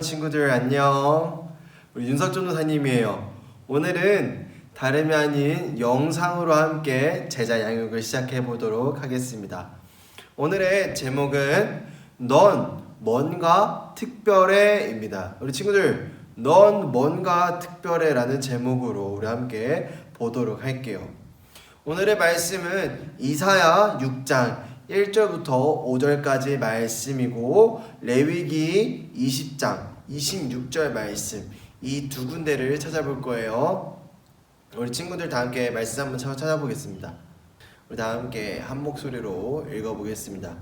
친구들 안녕. 우리 윤석 전도사님이에요. 오늘은 다름이 아닌 영상으로 함께 제자 양육을 시작해 보도록 하겠습니다. 오늘의 제목은 넌 뭔가 특별해입니다. 우리 친구들, 넌 뭔가 특별해라는 제목으로 우리 함께 보도록 할게요. 오늘의 말씀은 이사야 6장 1절부터 5절까지 말씀이고 레위기 20장 26절 말씀, 이 두 군데를 찾아볼 거예요. 우리 친구들 다 함께 말씀 한번 찾아보겠습니다. 우리 다 함께 한 목소리로 읽어보겠습니다.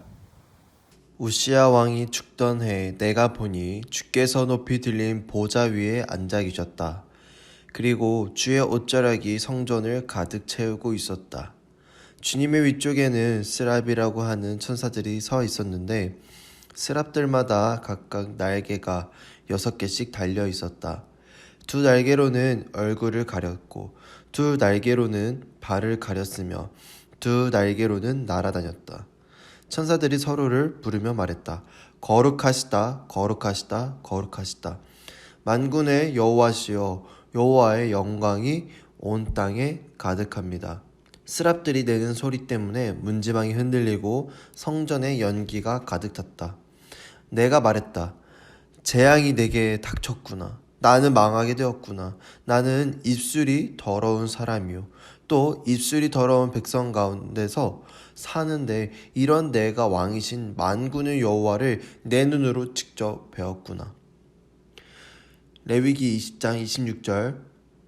우시야 왕이 죽던 해 내가 보니 주께서 높이 들린 보좌 위에 앉아 계셨다. 그리고 주의 옷자락이 성전을 가득 채우고 있었다. 주님의 위쪽에는 스랍이라고 하는 천사들이 서 있었는데 스랍들마다 각각 날개가 6개씩 달려 있었다. 두 날개로는 얼굴을 가렸고 두 날개로는 발을 가렸으며 두 날개로는 날아다녔다. 천사들이 서로를 부르며 말했다. 거룩하시다, 거룩하시다, 거룩하시다. 만군의 여호와시여, 여호와의 영광이 온 땅에 가득합니다. 스랍들이 내는 소리 때문에 문지방이 흔들리고 성전에 연기가 가득 찼다. 내가 말했다. 재앙이 내게 닥쳤구나. 나는 망하게 되었구나. 나는 입술이 더러운 사람이요. 또 입술이 더러운 백성 가운데서 사는데 이런 내가 왕이신 만군의 여호와를 내 눈으로 직접 배웠구나. 레위기 20장 26절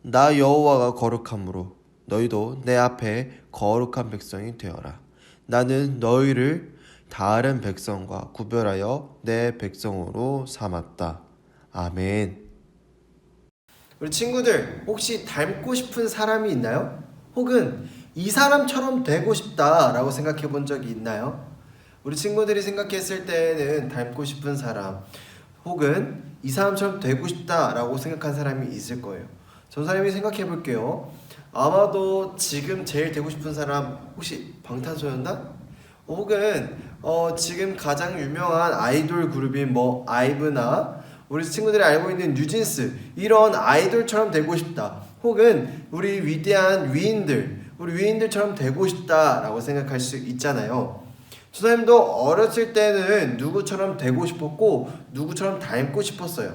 나 여호와가 거룩함으로 너희도 내 앞에 거룩한 백성이 되어라. 나는 너희를 다른 백성과 구별하여 내 백성으로 삼았다. 아멘. 우리 친구들, 혹시 닮고 싶은 사람이 있나요? 혹은 이 사람처럼 되고 싶다라고 생각해 본 적이 있나요? 우리 친구들이 생각했을 때는 닮고 싶은 사람 혹은 이 사람처럼 되고 싶다라고 생각한 사람이 있을 거예요. 전사님이 생각해 볼게요. 아마도 지금 제일 되고 싶은 사람 혹시 방탄소년단? 혹은 지금 가장 유명한 아이돌 그룹인 뭐 아이브나 우리 친구들이 알고 있는 뉴진스, 이런 아이돌처럼 되고 싶다. 혹은 우리 위대한 위인들, 우리 위인들처럼 되고 싶다라고 생각할 수 있잖아요. 전사님도 어렸을 때는 누구처럼 되고 싶었고 누구처럼 닮고 싶었어요.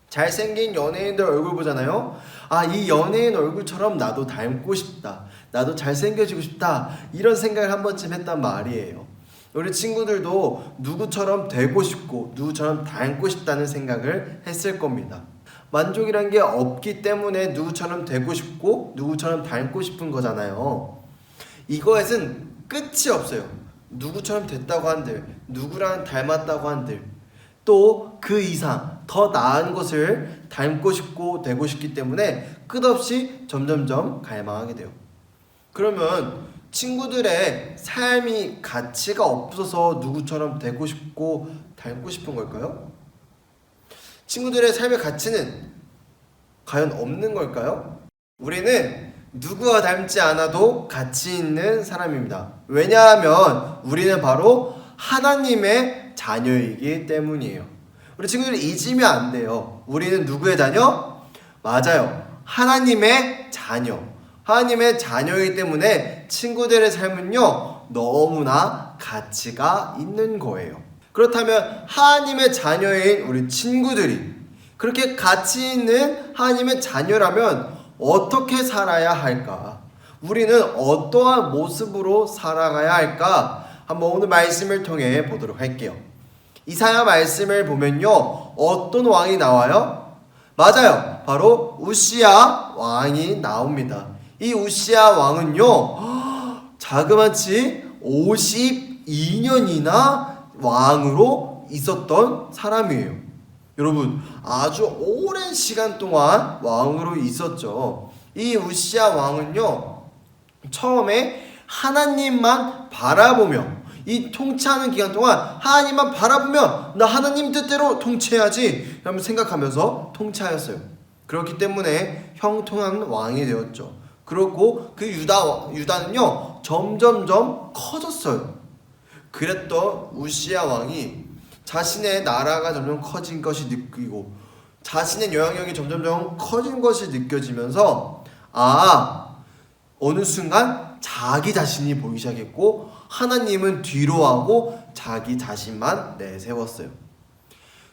잘생긴 연예인들 얼굴 보잖아요. 아, 이 연예인 얼굴처럼 나도 닮고 싶다, 나도 잘생겨지고 싶다, 이런 생각을 한 번쯤 했단 말이에요. 우리 친구들도 누구처럼 되고 싶고 누구처럼 닮고 싶다는 생각을 했을 겁니다. 만족이란 게 없기 때문에 누구처럼 되고 싶고 누구처럼 닮고 싶은 거잖아요. 이거에는 끝이 없어요. 누구처럼 됐다고 한들, 누구랑 닮았다고 한들 또 그 이상 더 나은 것을 닮고 싶고 되고 싶기 때문에 끝없이 점점점 갈망하게 돼요. 그러면 친구들의 삶이 가치가 없어서 누구처럼 되고 싶고 닮고 싶은 걸까요? 친구들의 삶의 가치는 과연 없는 걸까요? 우리는 누구와 닮지 않아도 가치 있는 사람입니다. 왜냐하면 우리는 바로 하나님의 자녀이기 때문이에요. 우리 친구들 잊으면 안 돼요. 우리는 누구의 자녀? 맞아요. 하나님의 자녀. 하나님의 자녀이기 때문에 친구들의 삶은요, 너무나 가치가 있는 거예요. 그렇다면 하나님의 자녀인 우리 친구들이 그렇게 가치 있는 하나님의 자녀라면 어떻게 살아야 할까? 우리는 어떠한 모습으로 살아가야 할까? 한번 오늘 말씀을 통해 보도록 할게요. 이사야 말씀을 보면요, 어떤 왕이 나와요? 맞아요, 바로 우시야 왕이 나옵니다. 이 우시야 왕은요, 자그마치 52년이나 왕으로 있었던 사람이에요. 여러분, 아주 오랜 시간 동안 왕으로 있었죠. 이 우시야 왕은요, 처음에 하나님만 바라보며 이 통치하는 기간 동안 하나님만 바라보며 나 하나님 뜻대로 통치해야지 라고 생각하면서 통치하였어요. 그렇기 때문에 형통한 왕이 되었죠. 그렇고 그 유다는요 점점점 커졌어요. 그랬던 우시야 왕이 자신의 나라가 점점 커진 것이 느끼고 자신의 영향력이 점점 커진 것이 느껴지면서 어느 순간 자기 자신이 보이기 시작했고 하나님은 뒤로하고 자기 자신만 내세웠어요.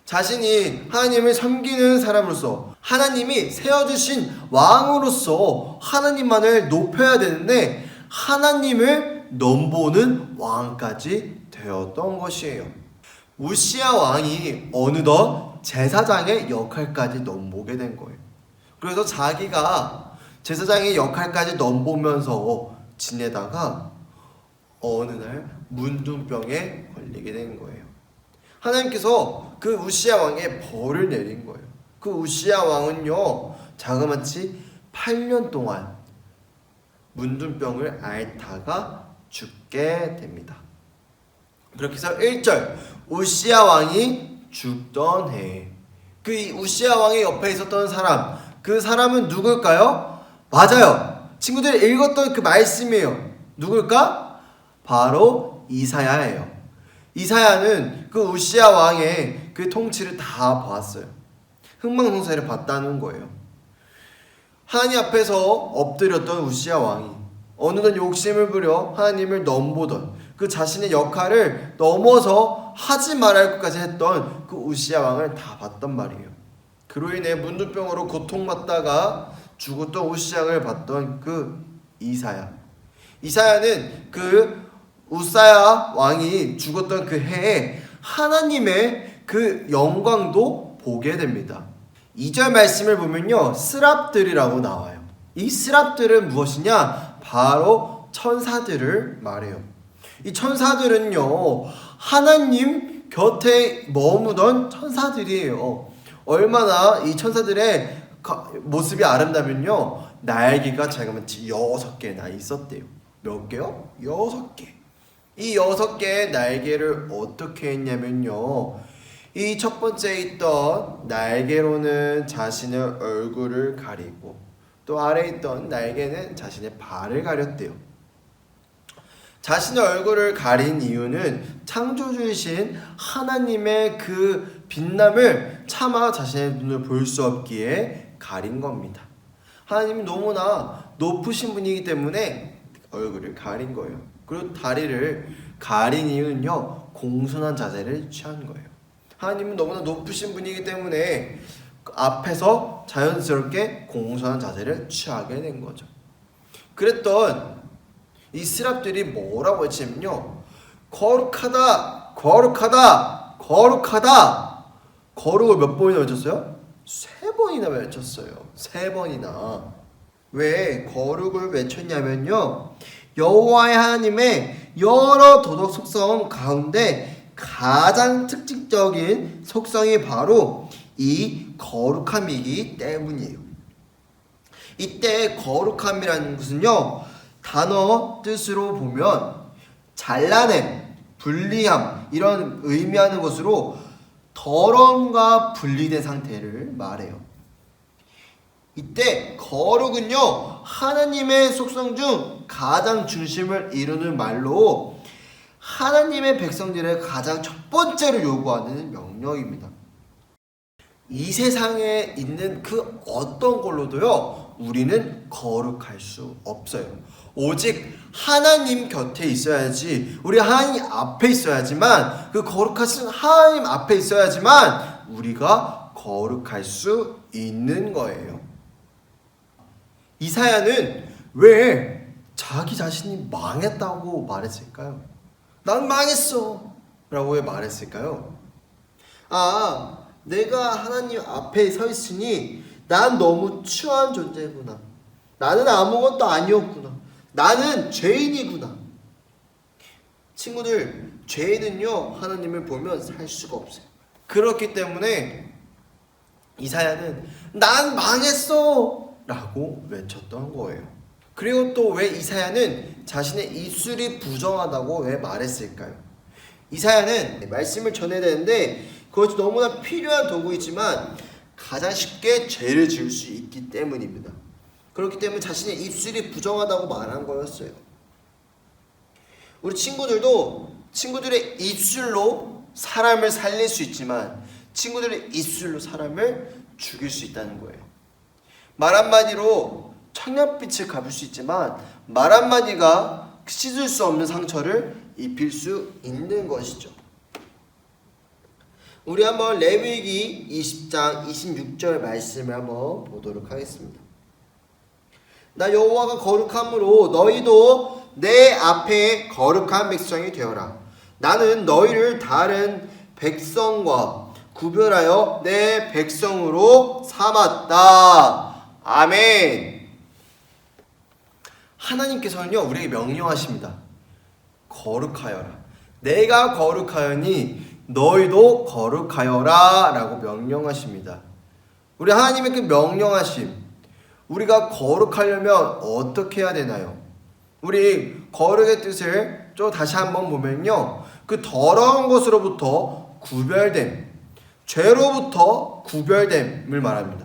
자신이 하나님을 섬기는 사람으로서 하나님이 세워주신 왕으로서 하나님만을 높여야 되는데 하나님을 넘보는 왕까지 되었던 것이에요. 우시야 왕이 어느덧 제사장의 역할까지 넘보게 된 거예요. 그래서 자기가 제사장의 역할까지 넘보면서 지내다가 어느 날 문둥병에 걸리게 된 거예요. 하나님께서 그 우시야 왕의 벌을 내린 거예요. 그 우시야 왕은요, 자그마치 8년 동안 문둥병을 앓다가 죽게 됩니다. 그렇게 해서 1절 우시야 왕이 죽던 해, 그 우시야 왕의 옆에 있었던 사람, 그 사람은 누굴까요? 맞아요, 친구들이 읽었던 그 말씀이에요. 누굴까? 바로 이사야예요. 이사야는 그 우시야 왕의 그 통치를 다 봤어요. 흥망성쇠를 봤다는 거예요. 하나님 앞에서 엎드렸던 우시야 왕이 어느덧 욕심을 부려 하나님을 넘보던 그 자신의 역할을 넘어서 하지 말아야 할 것까지 했던 그 우시야 왕을 다 봤단 말이에요. 그로 인해 문둥병으로 고통받다가 죽었던 우시야를 봤던 그 이사야는 그 우사야 왕이 죽었던 그 해에 하나님의 그 영광도 보게 됩니다. 2절 말씀을 보면요, 스랍들이라고 나와요. 이 스랍들은 무엇이냐? 바로 천사들을 말해요. 이 천사들은요, 하나님 곁에 머무던 천사들이에요. 얼마나 이 천사들의 모습이 아름다면요, 날개가 자그마치 6개나 있었대요. 몇 개요? 6개. 이 6개의 날개를 어떻게 했냐면요, 이 첫 번째 있던 날개로는 자신의 얼굴을 가리고 또 아래에 있던 날개는 자신의 발을 가렸대요. 자신의 얼굴을 가린 이유는 창조주이신 하나님의 그 빛남을 차마 자신의 눈을 볼 수 없기에 가린 겁니다. 하나님이 너무나 높으신 분이기 때문에 얼굴을 가린 거예요. 그리고 다리를 가린 이유는요, 공손한 자세를 취한 거예요. 하나님은 너무나 높으신 분이기 때문에 앞에서 자연스럽게 공손한 자세를 취하게 된 거죠. 그랬던 이 스랍들이 뭐라고 외치면요, 거룩하다, 거룩하다, 거룩하다. 거룩을 몇 번이나 외쳤어요? 3번이나 외쳤어요. 3번이나. 왜 거룩을 외쳤냐면요, 여호와의 하나님의 여러 도덕 속성 가운데 가장 특징적인 속성이 바로 이 거룩함이기 때문이에요. 이때 거룩함이라는 것은요, 단어 뜻으로 보면 잘라냄, 분리함 이런 의미하는 것으로 더러움과 분리된 상태를 말해요. 이때 거룩은요, 하나님의 속성 중 가장 중심을 이루는 말로 하나님의 백성들의 가장 첫 번째로 요구하는 명령입니다. 이 세상에 있는 그 어떤 걸로도요, 우리는 거룩할 수 없어요. 오직 하나님 곁에 있어야지, 우리 하나님 앞에 있어야지만, 그 거룩하신 하나님 앞에 있어야지만 우리가 거룩할 수 있는 거예요. 이사야는 왜 자기 자신이 망했다고 말했을까요? 난 망했어 라고 왜 말했을까요? 내가 하나님 앞에 서 있으니 난 너무 추한 존재구나. 나는 아무것도 아니었구나. 나는 죄인이구나. 친구들, 죄인은요, 하나님을 보면 살 수가 없어요. 그렇기 때문에 이사야는 난 망했어 라고 외쳤던 거예요. 그리고 또 왜 이사야는 자신의 입술이 부정하다고 왜 말했을까요? 이사야는 말씀을 전해야 되는데 그것이 너무나 필요한 도구이지만 가장 쉽게 죄를 지을 수 있기 때문입니다. 그렇기 때문에 자신의 입술이 부정하다고 말한 거였어요. 우리 친구들도 친구들의 입술로 사람을 살릴 수 있지만 친구들의 입술로 사람을 죽일 수 있다는 거예요. 말 한마디로 청년빛을 갚을 수 있지만 말 한마디가 씻을 수 없는 상처를 입힐 수 있는 것이죠. 우리 한번 레위기 20장 26절 말씀을 한번 보도록 하겠습니다. 나 여호와가 거룩함으로 너희도 내 앞에 거룩한 백성이 되어라. 나는 너희를 다른 백성과 구별하여 내 백성으로 삼았다. 아멘. 하나님께서는요 우리에게 명령하십니다. 거룩하여라. 내가 거룩하여니 너희도 거룩하여라 라고 명령하십니다. 우리 하나님의 그 명령하심, 우리가 거룩하려면 어떻게 해야 되나요? 우리 거룩의 뜻을 좀 다시 한번 보면요, 그 더러운 것으로부터 구별됨, 죄로부터 구별됨을 말합니다.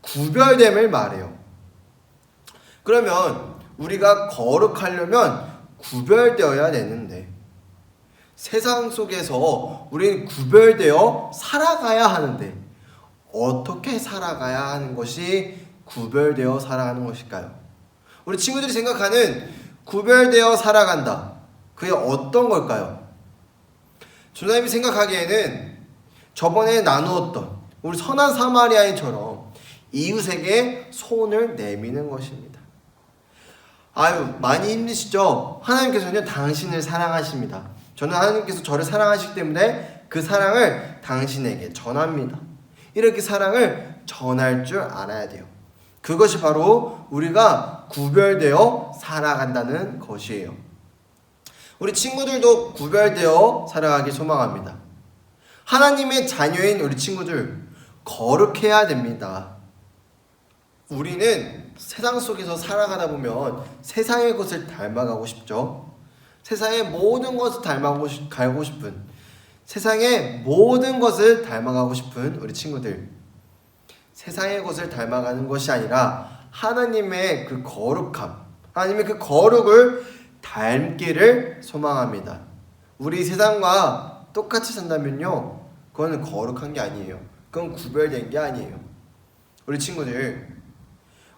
구별됨을 말해요. 그러면 우리가 거룩하려면 구별되어야 되는데 세상 속에서 우리는 구별되어 살아가야 하는데 어떻게 살아가야 하는 것이 구별되어 살아가는 것일까요? 우리 친구들이 생각하는 구별되어 살아간다, 그게 어떤 걸까요? 주님이 생각하기에는 저번에 나누었던 우리 선한 사마리아인처럼 이웃에게 손을 내미는 것입니다. 아유, 많이 힘드시죠? 하나님께서는 당신을 사랑하십니다. 저는 하나님께서 저를 사랑하시기 때문에 그 사랑을 당신에게 전합니다. 이렇게 사랑을 전할 줄 알아야 돼요. 그것이 바로 우리가 구별되어 살아간다는 것이에요. 우리 친구들도 구별되어 살아가길 소망합니다. 하나님의 자녀인 우리 친구들, 거룩해야 됩니다. 우리는 세상 속에서 살아가다 보면 세상의 것을 닮아가고 싶죠. 세상의 모든 것을 닮아가고 싶은, 세상의 모든 것을 닮아가고 싶은 우리 친구들, 세상의 것을 닮아가는 것이 아니라 하나님의 그 거룩함, 하나님의 그 거룩을 닮기를 소망합니다. 우리 세상과 똑같이 산다면요, 그거는 거룩한 게 아니에요. 그건 구별된 게 아니에요. 우리 친구들,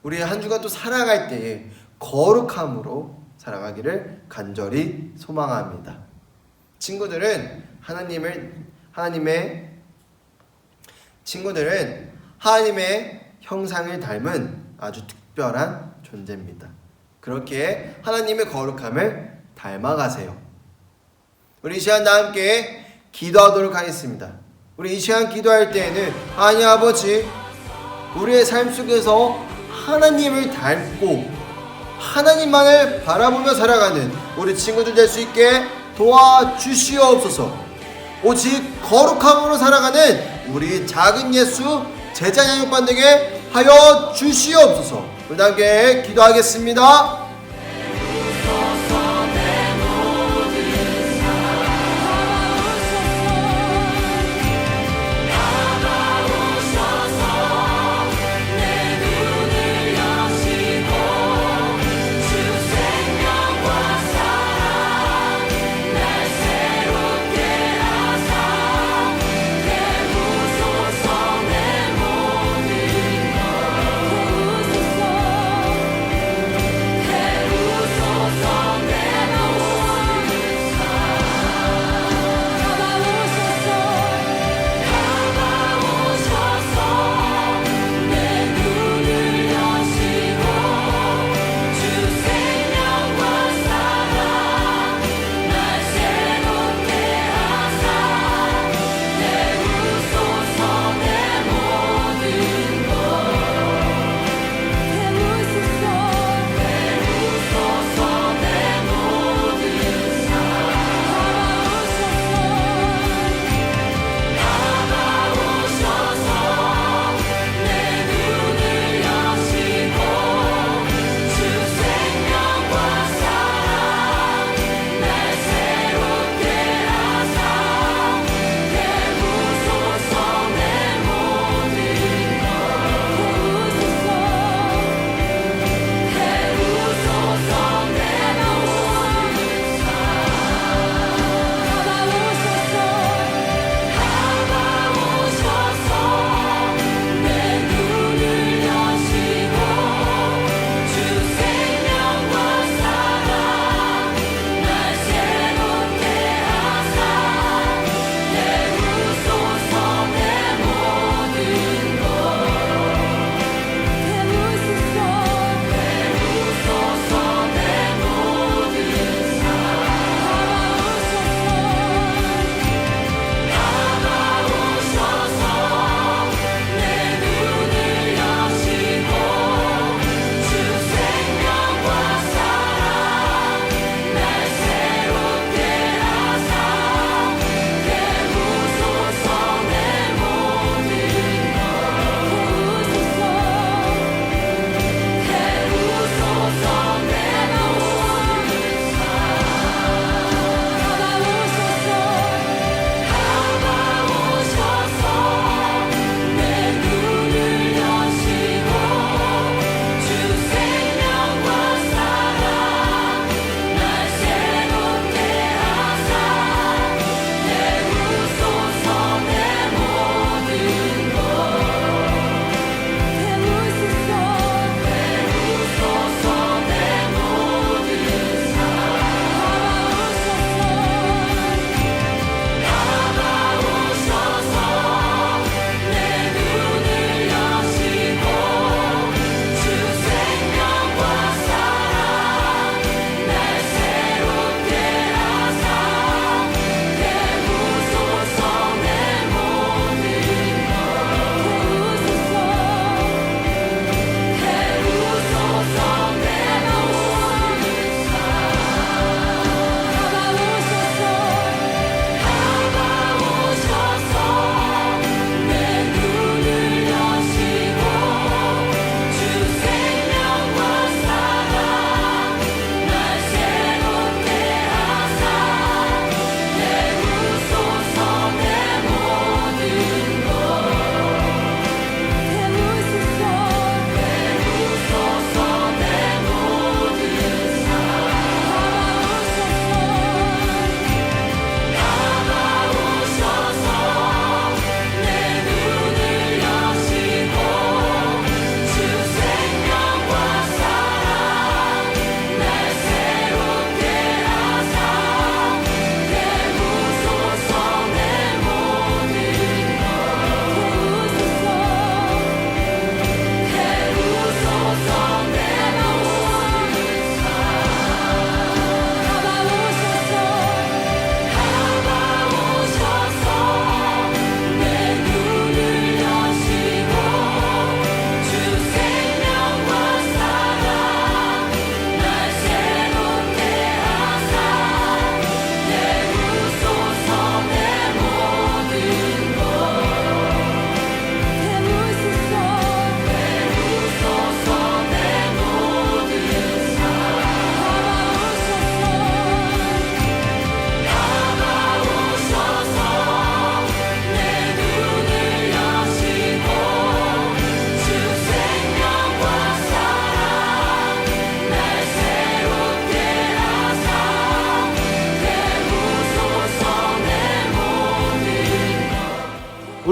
우리 한 주간 또 살아갈 때에 거룩함으로 살아가기를 간절히 소망합니다. 친구들은 하나님의 형상을 닮은 아주 특별한 존재입니다. 그렇게 하나님의 거룩함을 닮아가세요. 우리 이 시간 다 함께 기도하도록 하겠습니다. 우리 이 시간 기도할 때에는 하나님 아버지, 우리의 삶 속에서 하나님을 닮고 하나님만을 바라보며 살아가는 우리 친구들 될 수 있게 도와주시옵소서. 오직 거룩함으로 살아가는 우리 작은 예수 제자 양육반 되게 하여 주시옵소서. 우리 함께 기도하겠습니다.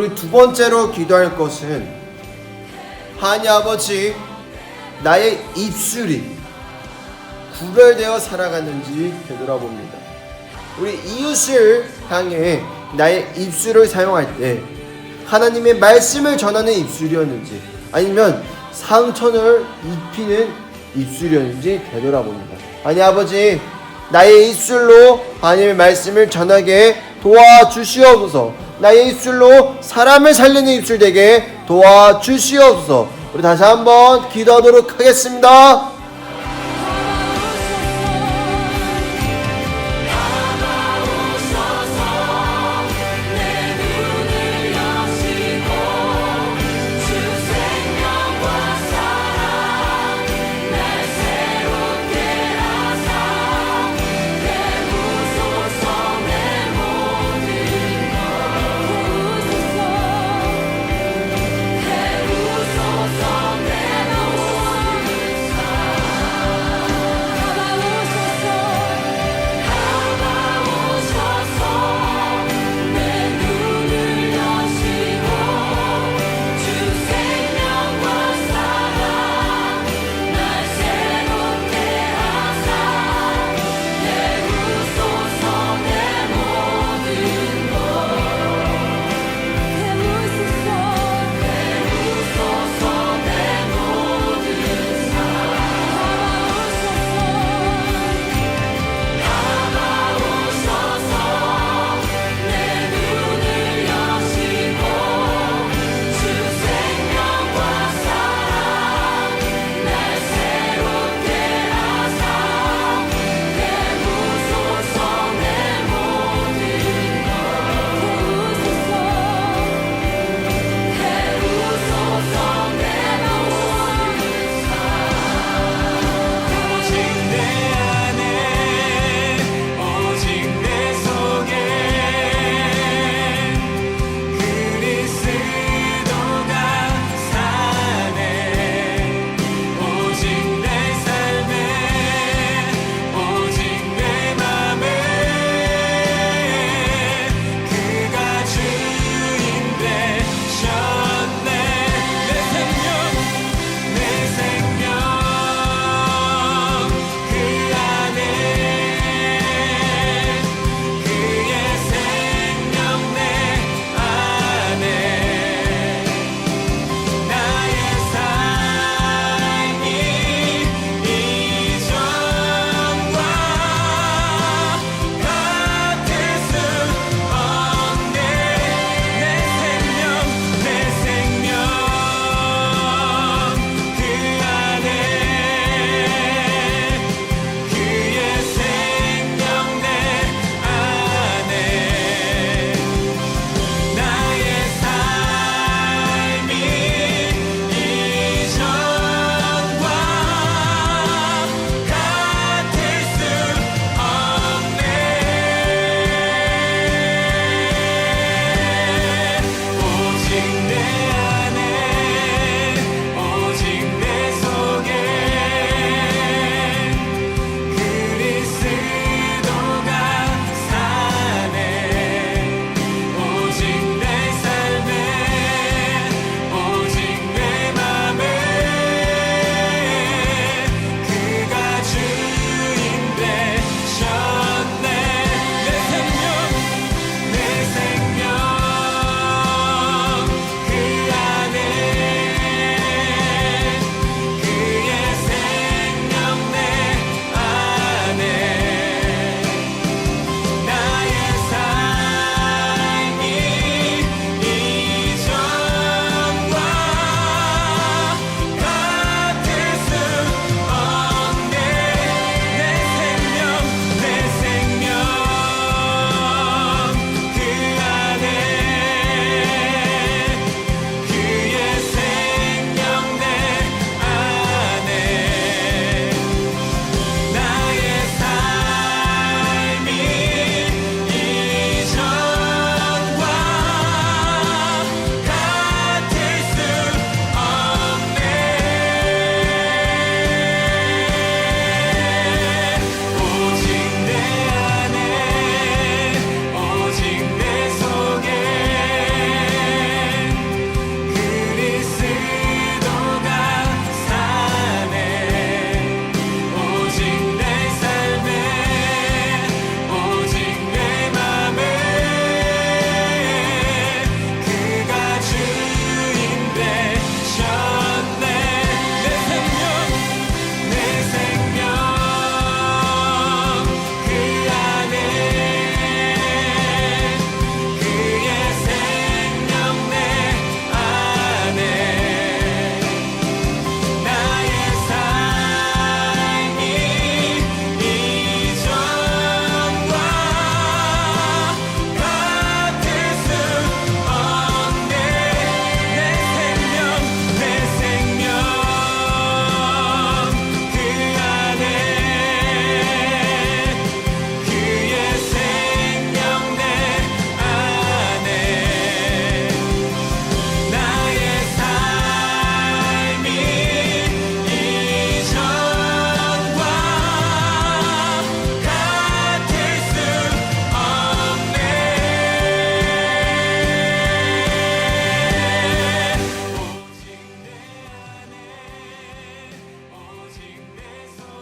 우리 두 번째로 기도할 것은 하나님 아버지, 나의 입술이 구별되어 살아가는지 되돌아봅니다. 우리 이웃을 향해 나의 입술을 사용할 때 하나님의 말씀을 전하는 입술이었는지 아니면 상처를 입히는 입술이었는지 되돌아봅니다. 하나님 아버지, 나의 입술로 하나님의 말씀을 전하게 도와주시옵소서. 나의 입술로 사람을 살리는 입술 되게 도와주시옵소서. 우리 다시 한번 기도하도록 하겠습니다.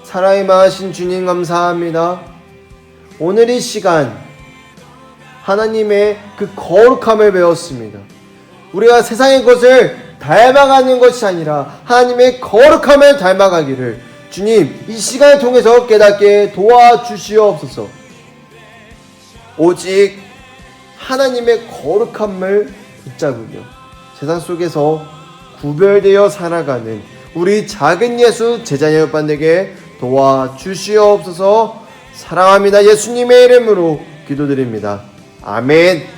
사랑이 많으신 주님 감사합니다. 오늘 이 시간 하나님의 그 거룩함을 배웠습니다. 우리가 세상의 것을 닮아가는 것이 아니라 하나님의 거룩함을 닮아가기를 주님 이 시간을 통해서 깨닫게 도와주시옵소서. 오직 하나님의 거룩함을 붙잡으며 세상 속에서 구별되어 살아가는 우리 작은 예수 제자녀 여러분에게 도와주시옵소서. 사랑합니다. 예수님의 이름으로 기도드립니다. 아멘.